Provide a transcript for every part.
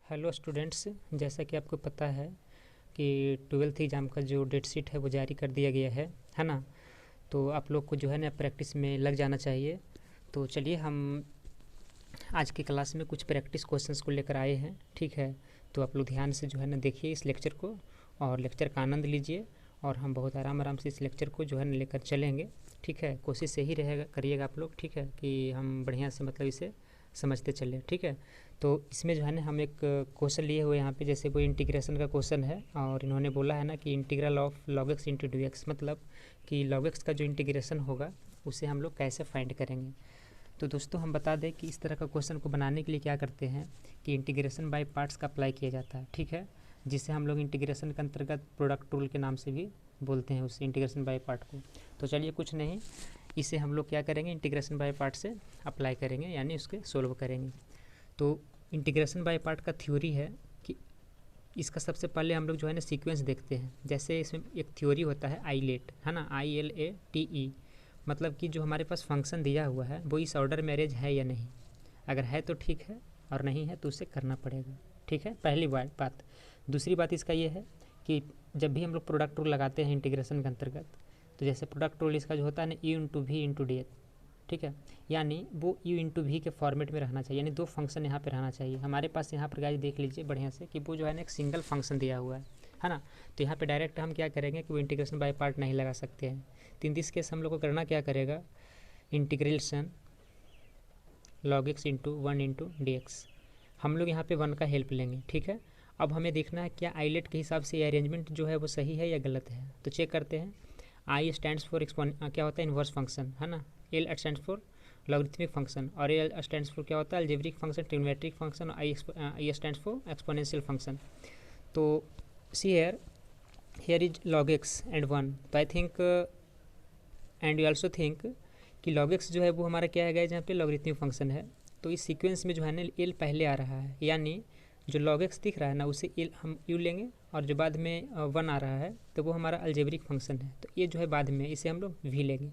Hello students, जैसा कि आपको पता है कि ट्वेल्थ एग्ज़ाम का जो डेट शीट है वो जारी कर दिया गया है ना। तो आप लोग को जो है ना प्रैक्टिस में लग जाना चाहिए। तो चलिए हम आज की क्लास में कुछ प्रैक्टिस क्वेश्चंस को लेकर आए हैं, ठीक है। तो आप लोग ध्यान से जो है ना देखिए इस लेक्चर को और लेक्चर का आनंद लीजिए और हम बहुत आराम आराम से इस लेक्चर को जो है ना लेकर चलेंगे, ठीक है। कोशिश यही रहेगा करिएगा आप लोग, ठीक है, कि हम बढ़िया से मतलब इसे समझते चलें, ठीक है। तो इसमें जो है ना हम एक क्वेश्चन लिए हुए यहाँ पे, जैसे कोई इंटीग्रेशन का क्वेश्चन है और इन्होंने बोला है ना कि integral of log x into D x, मतलब कि लॉग एक्स का जो इंटीग्रेशन होगा उसे हम लोग कैसे फाइंड करेंगे। तो दोस्तों हम बता दें कि इस तरह का क्वेश्चन को बनाने के लिए क्या करते हैं कि इंटीग्रेशन बाय पार्ट्स का अप्लाई किया जाता है, ठीक है, जिसे हम लोग इंटीग्रेशन के अंतर्गत प्रोडक्ट रूल के नाम से भी बोलते हैं उस इंटीग्रेशन बाय पार्ट को। तो चलिए कुछ नहीं, इसे हम लोग क्या करेंगे इंटीग्रेशन बाय पार्ट से अप्लाई करेंगे, यानी उसके सोल्व करेंगे। तो इंटीग्रेशन बाय पार्ट का थ्योरी है कि इसका सबसे पहले हम लोग जो है ना सीक्वेंस देखते हैं। जैसे इसमें एक थ्योरी होता है आईलेट, है ना, ILATE, मतलब कि जो हमारे पास फंक्शन दिया हुआ है वो इस ऑर्डर में अरेंज है या नहीं। अगर है तो ठीक है और नहीं है तो उसे करना पड़ेगा, ठीक है, पहली बात। दूसरी बात इसका ये है कि जब भी हम लोग प्रोडक्ट रूल लगाते हैं इंटीग्रेशन के अंतर्गत, तो जैसे प्रोडक्ट रूल इसका जो होता है ना U into V into D, ठीक है, यानी वो U इंटू वी के फॉर्मेट में रहना चाहिए, यानी दो फंक्शन यहाँ पे रहना चाहिए। हमारे पास यहाँ पर गाइस देख लीजिए बढ़िया से कि वो जो है ना एक सिंगल फंक्शन दिया हुआ है ना। तो यहाँ पे डायरेक्ट हम क्या करेंगे कि वो इंटीग्रेशन बाय पार्ट नहीं लगा सकते हैं। तो इन दिस केस हम लोग को करना क्या करेगा, integration log x into one into D x, हम लोग यहाँ पे वन का हेल्प लेंगे, ठीक है। अब हमें देखना है क्या आईलेट के हिसाब से अरेंजमेंट जो है वो सही है या गलत है। तो चेक करते हैं। आई स्टैंड्स फॉर क्या होता है इन्वर्स फंक्शन, है ना। L stands for logarithmic function और एल स्टैंड्स फॉर क्या होता है algebraic function, trigonometric function, I stands for exponential function. तो see here is log X and one. तो I think and you also think कि log X जो है वो हमारा क्या है जहाँ पे लॉगरिथमिक फंक्शन है। तो इस सीक्वेंस में जो है ना एल पहले आ रहा है, यानी जो लॉग एक्स दिख रहा है ना उसे एल हम यू लेंगे और जो बाद में वन आ रहा है तो वो हमारा अलजेब्रिक फंक्शन है। तो ये जो है बाद में इसे हम लोग वी लेंगे,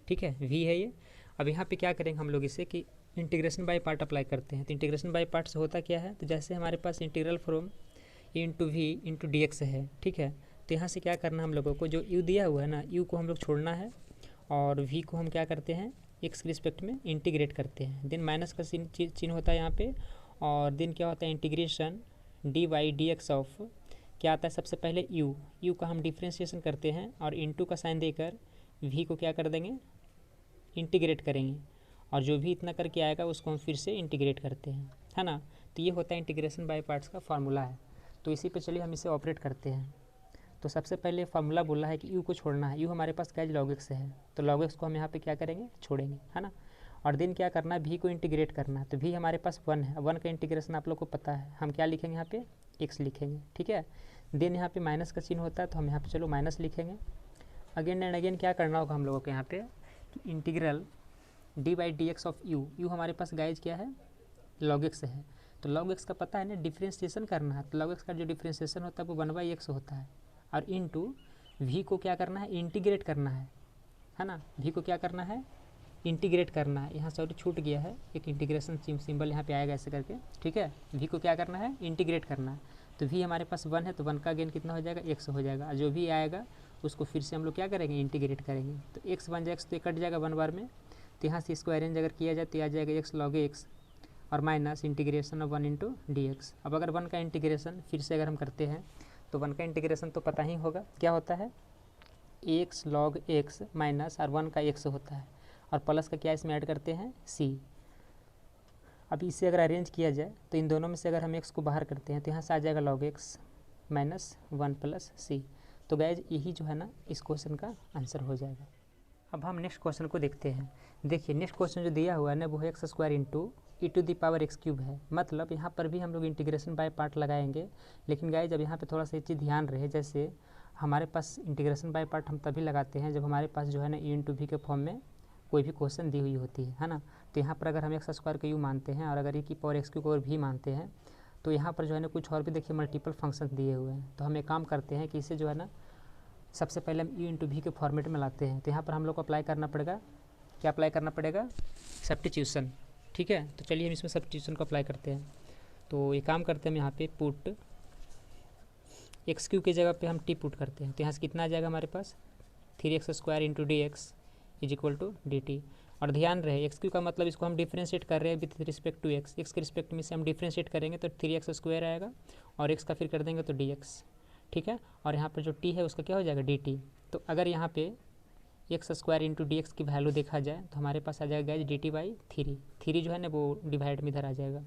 ठीक है, वी है ये। अब यहाँ पे क्या करेंगे हम लोग इसे कि इंटीग्रेशन बाय पार्ट अप्लाई करते हैं। तो इंटीग्रेशन बाय पार्ट से होता क्या है, तो जैसे हमारे पास integral from A into V into D X है, ठीक है। तो यहाँ से क्या करना हम लोगों को, जो यू दिया हुआ है ना यू को हम लोग छोड़ना है और वी को हम क्या करते हैं एक्स के रिस्पेक्ट में इंटीग्रेट करते हैं। देन माइनस का चिन्ह होता है यहाँ पे और देन क्या होता है integration d y d x of क्या आता है सबसे पहले यू का हम डिफ्रेंशिएशन करते हैं और इंटू का साइन देकर वी को क्या कर देंगे इंटीग्रेट करेंगे और जो भी इतना करके आएगा उसको हम फिर से इंटीग्रेट करते हैं, है ना। तो ये होता है इंटीग्रेशन बाय पार्ट्स का फार्मूला है। तो इसी पे चलिए हम इसे ऑपरेट करते हैं। तो सबसे पहले फार्मूला बोला है कि यू को छोड़ना है। यू हमारे पास क्या लॉग एक्स है, तो लॉग एक्स को हम यहाँ पे क्या करेंगे छोड़ेंगे, है ना। और देन क्या करना है वी को इंटीग्रेट करना है। तो वी हमारे पास वन है, वन का इंटीग्रेशन आप लोग को पता है, हम क्या लिखेंगे यहाँ पे एक्स लिखेंगे, ठीक है। देन यहाँ पे माइनस का चिन्ह होता है तो हम यहाँ पे चलो माइनस लिखेंगे। अगेन एंड अगेन क्या करना होगा हम लोगों को यहाँ पे कि integral D by D x of you हमारे पास गाइज क्या है लॉग एक्स है। तो लॉग एक्स का पता है ना डिफ्रेंशिएशन करना है। तो लॉग एक्स का जो डिफ्रेंशिएशन होता है वो वन बाई एक्स होता है और इनटू वी को क्या करना है इंटीग्रेट करना है ना। वी को क्या करना है इंटीग्रेट करना है। यहाँ सॉरी छूट गया है, एक इंटीग्रेशन सिंबल यहाँ पे आएगा ऐसे करके, ठीक है। वी को क्या करना है इंटीग्रेट करना है। तो वी हमारे पास वन है तो वन का गेन कितना हो जाएगा एक्स हो जाएगा। जो भी आएगा उसको फिर से हम लोग क्या करेंगे इंटीग्रेट करेंगे। तो एक्स बन जाएगा तो कट जाएगा वन बार में। तो यहाँ से इसको अरेंज अगर किया जाए तो आ जाएगा एक्स लॉग एक्स और minus integration of one into D x. अब अगर वन का इंटीग्रेशन फिर से अगर हम करते हैं तो वन का इंटीग्रेशन तो पता ही होगा क्या होता है एक्स लॉग एक्स माइनस और वन का एक्स होता है और प्लस का क्या इसमें ऐड करते हैं सी। अब इसे अगर अरेंज किया जाए तो इन दोनों में से अगर हम एक्स को बाहर करते हैं तो यहाँ से आ जाएगा log X minus one plus C. तो गाइज यही जो है ना इस क्वेश्चन का आंसर हो जाएगा। अब हम नेक्स्ट क्वेश्चन को देखते हैं। देखिए नेक्स्ट क्वेश्चन जो दिया हुआ है ना वो है x square into e to the power x cube है। मतलब यहाँ पर भी हम लोग इंटीग्रेशन बाय पार्ट लगाएंगे, लेकिन गाइज जब यहाँ पे थोड़ा सा ये चीज़ ध्यान रहे, जैसे हमारे पास इंटीग्रेशन बाय पार्ट हम तभी लगाते हैं जब हमारे पास जो है ना ई इंटू वी के फॉर्म में कोई भी क्वेश्चन दी हुई होती है ना। तो यहाँ पर अगर हम एक्स स्क्वायर को यू मानते हैं और अगर ई की पावर एक्स क्यूब को भी मानते हैं तो यहाँ पर जो है ना कुछ और भी देखिए मल्टीपल फंक्शन दिए हुए हैं। तो हम एक काम करते हैं कि इसे जो है ना सबसे पहले हम यू इंटू वी के फॉर्मेट में लाते हैं। तो यहाँ पर हम लोग को अप्लाई करना पड़ेगा, क्या अप्लाई करना पड़ेगा सब्स्टिट्यूशन, ठीक है। तो चलिए हम इसमें सब्स्टिट्यूशन को अप्लाई करते हैं। तो ये काम करते हैं हम यहाँ पे पुट एक्स क्यू की जगह पे हम टी पुट करते हैं, तो यहाँ से कितना आ जाएगा हमारे पास 3x² into D x is equal to d t. और ध्यान रहे एक्स क्यू का मतलब इसको हम डिफ्रेंशिएट कर रहे हैं with respect to x, x के रिस्पेक्ट में से हम डिफ्रेंशिएट करेंगे तो 3x² आएगा और एक्स का फिर कर देंगे तो डी एक्स, ठीक है। और यहाँ पर जो टी है उसका क्या हो जाएगा डी टी। तो अगर यहाँ पे x² इंटू डी एक्स की वैल्यू देखा जाए तो हमारे पास आ जाएगा डी टी बाई थ्री जो है ना वो डिवाइड में इधर आ जाएगा।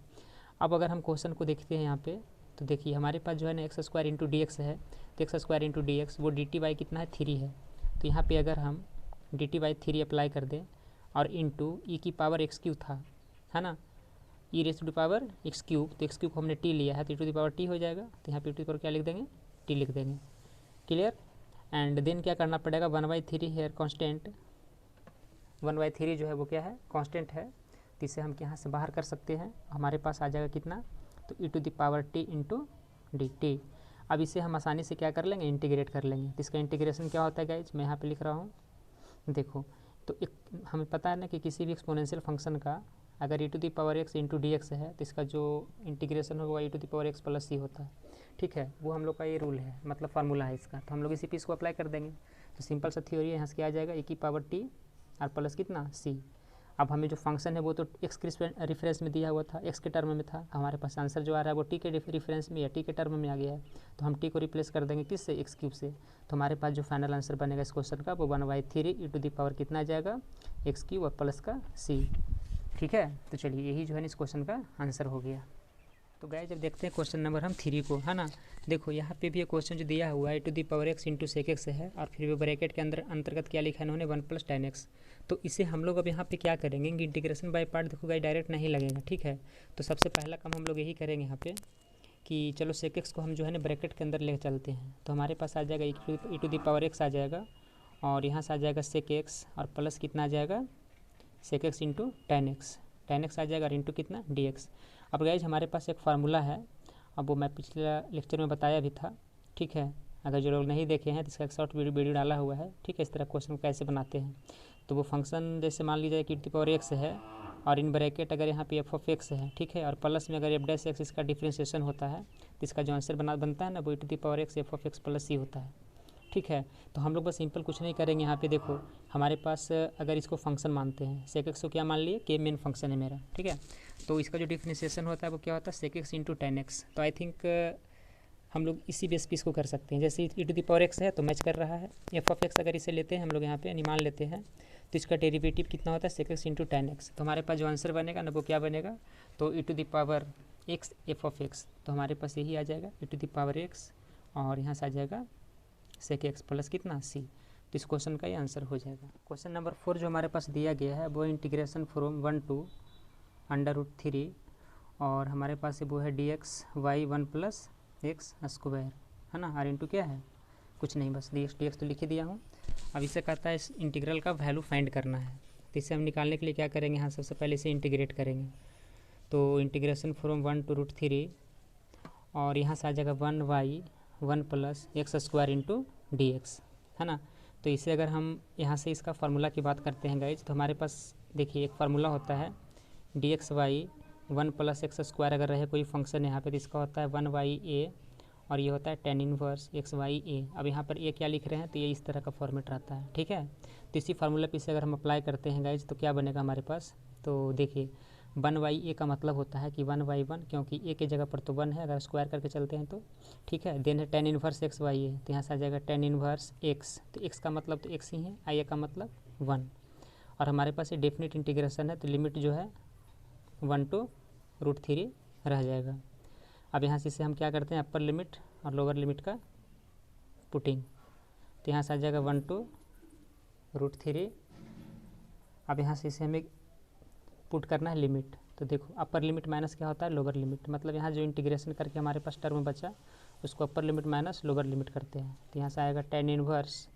अब अगर हम क्वेश्चन को देखते हैं यहाँ पे तो देखिए हमारे पास जो है ना x² इंटू डी एक्स है, तो x² इंटू डी एक्स वो डी टी बाई कितना है 3 है। तो यहाँ पे अगर हम डी टी बाई 3 अप्लाई कर दें और इंटू ई की पावर एक्स क्यूब था, है ना, e raise to the power x cube, तो एक्स क्यूब को हमने टी लिया है तो ई टू द पावर टी हो जाएगा। तो यहाँ पे टू द पावर क्या लिख देंगे टी लिख देंगे, क्लियर। एंड देन क्या करना पड़ेगा 1/3 हेयर कॉन्स्टेंट, 1/3 जो है वो क्या है कांस्टेंट है, तो इसे हम यहाँ से बाहर कर सकते हैं। हमारे पास आ जाएगा कितना तो ई to the power T into D T. अब इसे हम आसानी से क्या कर लेंगे इंटीग्रेट कर लेंगे। तो इसका इंटीग्रेशन क्या होता है गाइज, मैं यहाँ पे लिख रहा हूँ, देखो तो एक हमें पता है ना कि किसी भी एक्सपोनेंशियल फंक्शन का अगर E to the power X into D X है तो इसका जो इंटीग्रेशन होगा E to the power X plus C होता है, ठीक है। वो हम लोग का ये रूल है, मतलब फार्मूला है इसका, तो हम लोग इसी पे इसको अप्लाई कर देंगे। तो सिंपल सा थ्योरी है, यहाँ से क्या आ जाएगा ई की पावर टी और प्लस कितना सी। अब हमें जो फंक्शन है वो तो एक्स के रिफरेंस में दिया हुआ था, एक्स के टर्म में था, हमारे पास आंसर जो आ रहा है वो टी के रिफरेंस में या टी के टर्म में आ गया है। तो हम टी को रिप्लेस कर देंगे किससे एक्स क्यूब से। तो हमारे पास जो फाइनल आंसर बनेगा इस क्वेश्चन का वो 1/3 ई टू द पावर कितना आ जाएगा एक्स क्यूब और प्लस का सी, ठीक है। तो चलिए यही जो है इस क्वेश्चन का आंसर हो गया। तो गाइस जब देखते हैं क्वेश्चन नंबर हम 3 को, है ना, देखो यहाँ पे भी ये क्वेश्चन जो दिया हुआ है E to the power X into sec X है और फिर भी ब्रैकेट के अंदर अंतर्गत क्या लिखा है इन्होंने 1 + tan x। तो इसे हम लोग अब यहाँ पे क्या करेंगे कि इंटीग्रेशन बाय पार्ट, देखो गाइस डायरेक्ट नहीं लगेगा, ठीक है। तो सबसे पहला काम हम लोग यही करेंगे यहाँ पे कि चलो सेक एक्स को हम जो है ना ब्रैकेट के अंदर ले चलते हैं। तो हमारे पास आ जाएगा E to the power x आ जाएगा और यहाँ से आ जाएगा सेक एक्स और प्लस कितना आ जाएगा sec x into tan x आ जाएगा और इंटू कितना डी एक्स। अब गाइज हमारे पास एक फार्मूला है, अब वो मैं पिछले लेक्चर में बताया भी था, ठीक है। अगर जो लोग नहीं देखे हैं तो इसका एक शॉर्ट वीडियो डाला हुआ है, ठीक है, इस तरह क्वेश्चन कैसे बनाते हैं। तो वो फंक्शन जैसे मान लीजिए कि ई टू द पावर एक्स है और इन ब्रैकेट अगर यहाँ पे एफ ऑफ एक्स है, ठीक है, और प्लस में अगर एफ डैश एक्स इसका डिफ्रेंशिएशन होता है तो इसका जो आंसर बनता है ना वो E to the power X F of X plus C होता है, ठीक है। तो हम लोग बस सिंपल कुछ नहीं करेंगे, यहाँ पे देखो हमारे पास अगर इसको फंक्शन मानते हैं सेक एक्स को क्या मान लिए के मेन फंक्शन है मेरा, ठीक है। तो इसका जो डिफरेंशिएशन होता है वो क्या होता है sec x into tan x। तो आई थिंक हम लोग इसी बेस पे इसको कर सकते हैं। जैसे ई टू द पावर एक्स है तो मैच कर रहा है, एफ ऑफ एक्स अगर इसे लेते हैं हम लोग यहाँ पे मान लेते हैं तो इसका डेरिवेटिव कितना होता है sec x into tan x। तो हमारे पास जो आंसर बनेगा ना वो क्या बनेगा तो ई to the power X F of X, तो हमारे पास यही आ जाएगा E to the power X और यहाँ से आ जाएगा सेक एक्स प्लस कितना सी। तो इस क्वेश्चन का ये आंसर हो जाएगा। क्वेश्चन नंबर 4 जो हमारे पास दिया गया है वो इंटीग्रेशन फ्रॉम 1 to √3 और हमारे पास वो है डी एक्स वाई 1 + x², है ना, आर इंटू क्या है कुछ नहीं बस डी एक्स तो लिख ही दिया हूँ। अब इसे कहता है इस इंटीग्रल का वैल्यू फाइंड करना है, तो इसे हम निकालने के लिए क्या करेंगे, यहाँ सबसे पहले इसे इंटीग्रेट करेंगे। तो इंटीग्रेशन फ्रॉम 1 to √3 और यहाँ से आ जाएगा 1y 1 + x² into D X, है ना। तो इसे अगर हम यहाँ से इसका फार्मूला की बात करते हैं गाइज तो हमारे पास देखिए एक फार्मूला होता है डी एक्स वाई 1 + x² अगर रहे कोई फंक्शन यहाँ पे तो इसका होता है 1y(a) और ये होता है tan इनवर्स xy(a). अब यहाँ पर a क्या लिख रहे हैं तो ये इस तरह का फॉर्मेट रहता है, ठीक है। तो इसी फार्मूला पे इसे अगर हम अप्लाई करते हैं गाइज तो क्या बनेगा हमारे पास, तो देखिए 1y(a) का मतलब होता है कि 1y1 क्योंकि a की जगह पर तो 1 है, अगर स्क्वायर करके चलते हैं तो, ठीक है। देन है tan इनवर्स xy(a), तो यहाँ से आ जाएगा tan इनवर्स x, तो x का मतलब तो x ही है, i का मतलब 1 और हमारे पास ये डेफिनेट इंटीग्रेशन है तो लिमिट जो है 1 to √3 रह जाएगा। अब यहाँ से इसे हम क्या करते हैं अपर लिमिट और लोअर लिमिट का पुटिंग, तो यहाँ से आ जाएगा 1 to √3। अब यहाँ से इसे हमें पुट करना है लिमिट, तो देखो अपर लिमिट माइनस क्या होता है लोअर लिमिट, मतलब यहाँ जो इंटीग्रेशन करके हमारे पास टर्म बचा उसको upper limit minus lower limit करते हैं। तो यहाँ से आएगा tan inverse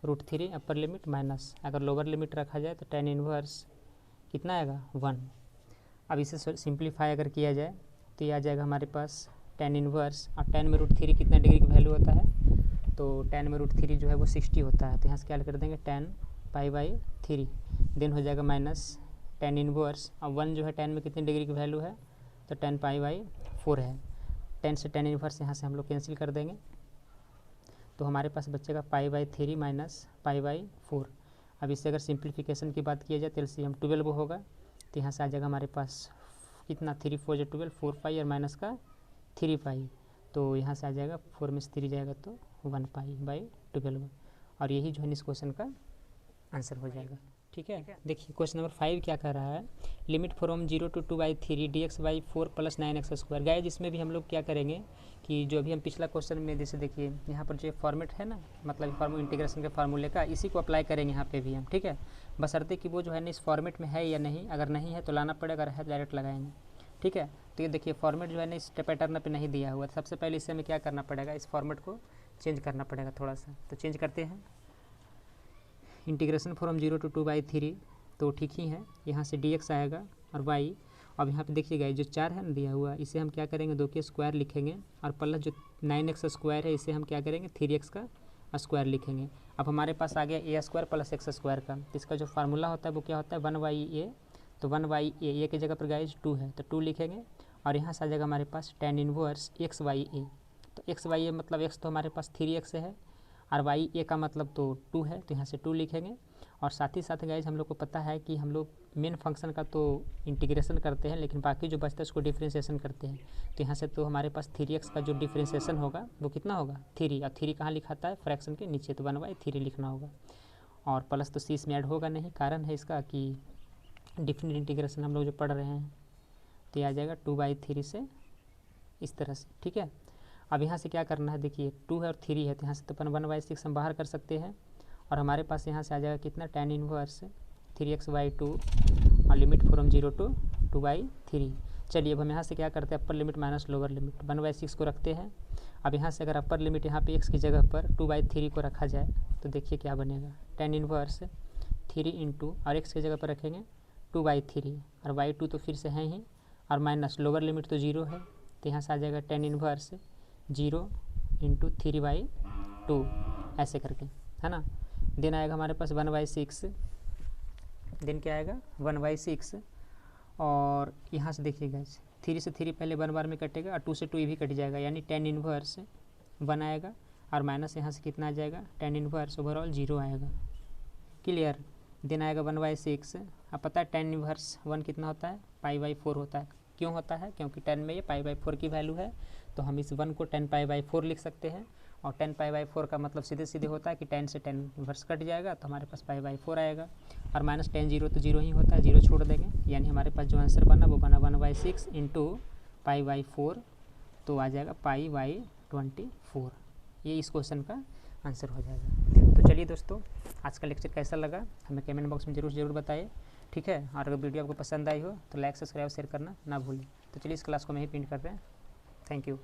√3 upper limit minus, अगर लोअर लिमिट रखा जाए तो tan इनवर्स कितना आएगा 1। अब इसे सिंप्लीफाई अगर किया जाए तो ये आ जाएगा हमारे पास tan इनवर्स, और tan में √3 कितना डिग्री की वैल्यू होता है, तो tan में √3 जो है वो 60 होता है। तो यहाँ से क्या कर देंगे tan π/3, देन हो जाएगा माइनस tan इनवर्स, अब 1 जो है tan में कितनी डिग्री की वैल्यू है तो 10 पाई/4 है। 10 से tan इनवर्स यहाँ से हम लोग कैंसिल कर देंगे, तो हमारे पास बचेगा पाई/3 माइनस पाई/4। अब इससे अगर सिंप्लीफिकेशन की बात किया जाए तो एलसीएम 12 होगा, तो यहाँ से आ जाएगा हमारे पास कितना, 3 4 12, 4 पाई और माइनस का 3 पाई, तो यहाँ से आ जाएगा 4 में से 3 जाएगा तो 1 पाई/12, और यही जो है इस क्वेश्चन का आंसर हो जाएगा। ठीक है, देखिए क्वेश्चन नंबर 5 क्या कह रहा है, limit from 0 to 2/3 dx/4 + 9x²। Guys इसमें भी हम लोग क्या करेंगे कि जो अभी हम पिछला क्वेश्चन में जैसे देखिए यहाँ पर जो फॉर्मेट है ना, मतलब इंटीग्रेशन के फार्मूले का, इसी को अप्लाई करेंगे यहाँ पे भी हम। ठीक है, बशर्ते कि वो जो है ना इस फॉर्मेट में है या नहीं, अगर नहीं है तो लाना पड़ेगा, अगर है तो डायरेक्ट लगाएंगे। ठीक है, तो ये देखिए फॉर्मेट जो है ना इस पैटर्न पे नहीं दिया हुआ, सबसे पहले इससे हमें क्या करना पड़ेगा, इस फॉर्मेट को चेंज करना पड़ेगा थोड़ा सा, तो चेंज करते हैं। इंटीग्रेशन फ्रॉम 0 to 2/3 तो ठीक ही है, यहाँ से dx आएगा और y। अब यहाँ पे देखिएगा जो 4 है ना दिया हुआ, इसे हम क्या करेंगे 2 के स्क्वायर लिखेंगे, और प्लस जो 9x² है इसे हम क्या करेंगे 3x का स्क्वायर लिखेंगे। अब हमारे पास आ गया a² + x² का, इसका जो फार्मूला होता है वो क्या होता है 1/a, तो 1/a, a की जगह पर गाइज 2 है तो 2 लिखेंगे, और यहाँ से आ जाएगा हमारे पास tan इनवर्स x/a, तो x/a मतलब x तो हमारे पास 3x है, और वाई ए का मतलब तो 2 है, तो यहाँ से 2 लिखेंगे। और साथ ही साथ गाइज हम लोग को पता है कि हम लोग मेन फंक्शन का तो इंटीग्रेशन करते हैं, लेकिन बाकी जो बचता है उसको डिफ्रेंशिएशन करते हैं, तो यहाँ से तो हमारे पास 3x का जो डिफ्रेंशिएशन होगा वो कितना होगा 3, और 3 कहाँ लिखाता है फ्रैक्शन के नीचे, तो 1/3 लिखना होगा। और प्लस तो सी इसमें ऐड होगा नहीं, कारण है इसका कि डिफरेंट इंटीग्रेशन हम लोग जो पढ़ रहे हैं, तो आ जाएगा 2/3 से इस तरह से। ठीक है, अब यहाँ से क्या करना है, देखिए 2 है और 3 है, तो यहाँ से तो अपन 1/6 हम बाहर कर सकते हैं, और हमारे पास यहाँ से आ जाएगा कितना tan इनवर्स 3x/2 और लिमिट फ्रॉम 0 to 2/3। चलिए अब हम यहाँ से क्या करते हैं, upper limit minus lower limit 1/6 को रखते हैं। अब यहाँ से अगर अपर लिमिट यहाँ पे x की जगह पर 2/3 को रखा जाए तो देखिए क्या बनेगा, tan इनवर्स 3 इंटू, और x की जगह पर रखेंगे 2/3, और y2 तो फिर से है ही, और माइनस लोअर लिमिट तो 0 है, तो यहाँ से आ जाएगा tan इनवर्स 0 इंटू 3/2 ऐसे करके, है ना। दिन आएगा हमारे पास 1/6, दिन क्या आएगा 1/6, और यहाँ से देखिएगा 3 से 3 पहले 1 बार में कटेगा, और 2 से 2 भी कट जाएगा, यानी tan इनवर्स 1 आएगा, और माइनस यहाँ से कितना आ जाएगा tan इनवर्स ओवरऑल 0 आएगा। क्लियर, दिन आएगा 1/6। अब पता है tan इनवर्स 1 कितना होता है पाई/4 होता है, क्यों होता है, क्योंकि 10 में ये पाई/4 की वैल्यू है, तो हम इस 1 को 10 पाई/4 लिख सकते हैं, और 10 पाई/4 का मतलब सीधे सीधे होता है कि 10 से tan इनवर्स कट जाएगा, तो हमारे पास पाई/4 आएगा, और माइनस tan 0 तो 0 ही होता है, 0 छोड़ देंगे, यानी हमारे पास जो आंसर बना वो बना 1/6 इंटू पाई/4, तो आ जाएगा पाई/24। ये इस क्वेश्चन का आंसर हो जाएगा। तो चलिए दोस्तों, आज का लेक्चर कैसा लगा हमें कमेंट बॉक्स में ज़रूर बताइए। ठीक है, और अगर वीडियो आपको पसंद आई हो तो लाइक सब्सक्राइब शेयर करना ना भूलें। तो चलिए इस क्लास को मैं ही पिन कर रहे हैं। Thank you.